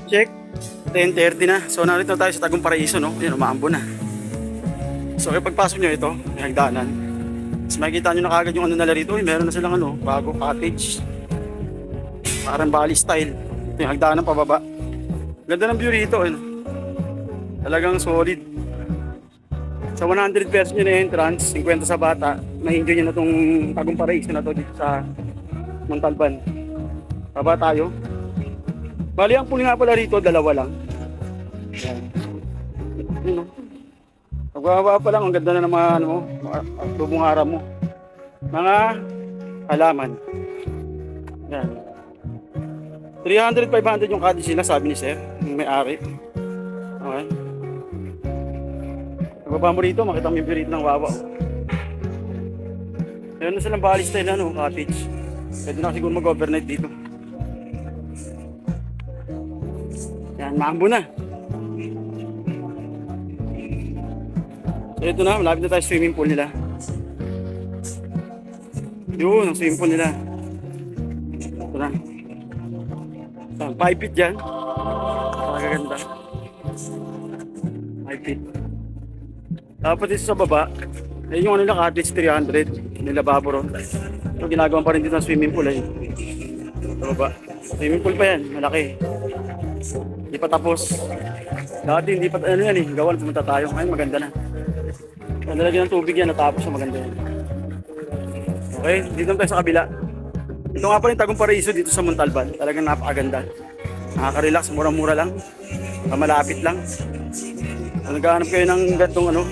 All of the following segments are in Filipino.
Check. 10:30 na. So narito tayo sa Tagum Paraiso, no? Yan, umaambo na. So kapag pagpasok nyo ito, may hagdanan. Tapos makikita nyo na kagad yung ano nila rito. Meron na silang ano, bago cottage. Parang Bali style. Ito yung hagdanan pababa. Ganda ng view rito, ano? Talagang solid. Sa 100 pesos nyo na entrance, 50 sa bata, ma-enjoy nyo na itong Tagum Paraiso na to dito sa Montalban. Baba tayo. Bali, ang pool nga pala rito, dalawa lang. Yan. Yun, no? Pagbaba pa lang, ang ganda na ng mga, ano, tubong araw mo. Mga halaman. Yan. 300, 500 yung cottage nila, sabi ni Sir, yung may-ari. Okay. Pagbaba mo rito, makita mo yung view rito ng Wawa. Meron na silang Bali style, ano, cottage. Pwede na siguro mag-overnight dito. Yan, maambo na. So ito na, malapit na tayo sa swimming pool nila. Yun, ang swimming pool nila. Ito na. 5 feet dyan. Nakakaganda. 5 feet. Tapos dito sa baba, yung ano lang, cottage 300. Nilababo ron. So ginagawa pa rin dito ng swimming pool ay. Sa baba. Swimming pool pa yan, malaki. Hindi pa tapos. Dati hindi pa, ano yan eh, gawan, pumunta tayo. Ngayon maganda na. Nalagyan ng tubig yan, natapos na maganda yan. Okay, dito tayo sa kabila. Ito nga pa rin Tagum Paraiso dito sa Montalban. Talagang napakaganda. Nakaka-relax, mura-mura lang. Malapit lang. Kung naghahanap kayo ng gantong ano,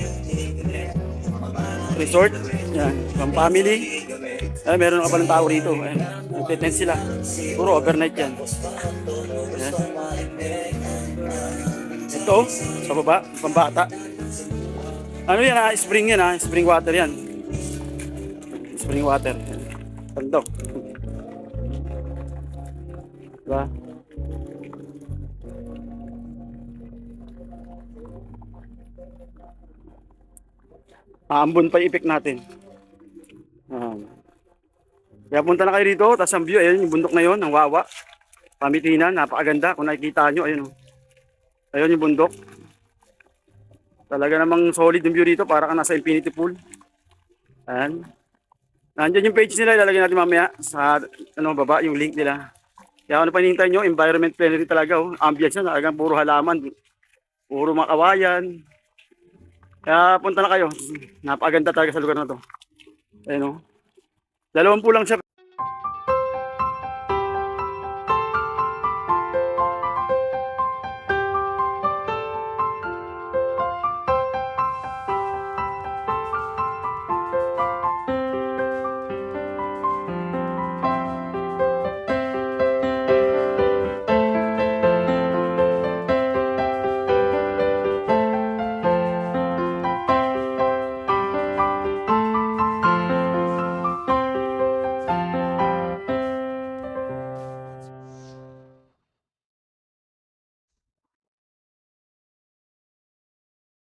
resort, yan, pang family. Ay, meron ka palang tao rito. Nagtitent sila. Puro overnight yan. Yan. Ito, sa baba, pambata. Ano yan ha? Spring yan ha? Spring water yan. Spring water. Tando. Diba? Maambon pa yung effect natin. Kaya punta na kayo dito, tapos ang view, ayun yung bundok na yun, ang Wawa. Pamitinan, napakaganda. Kung nakikita nyo, ayun o. Ayun yung bundok. Talaga namang solid yung view dito, para ka nasa infinity pool. Ayan. Nandiyan yung page nila, ilalagay natin mamaya sa ano, baba, yung link nila. Kaya ano pa hinihintay nyo, environment friendly talaga. Oh. Ambience na, talagang puro halaman. Puro mga kawayan. Kaya punta na kayo. Napakaganda talaga sa lugar na to. Ayun o. 2 lang siya.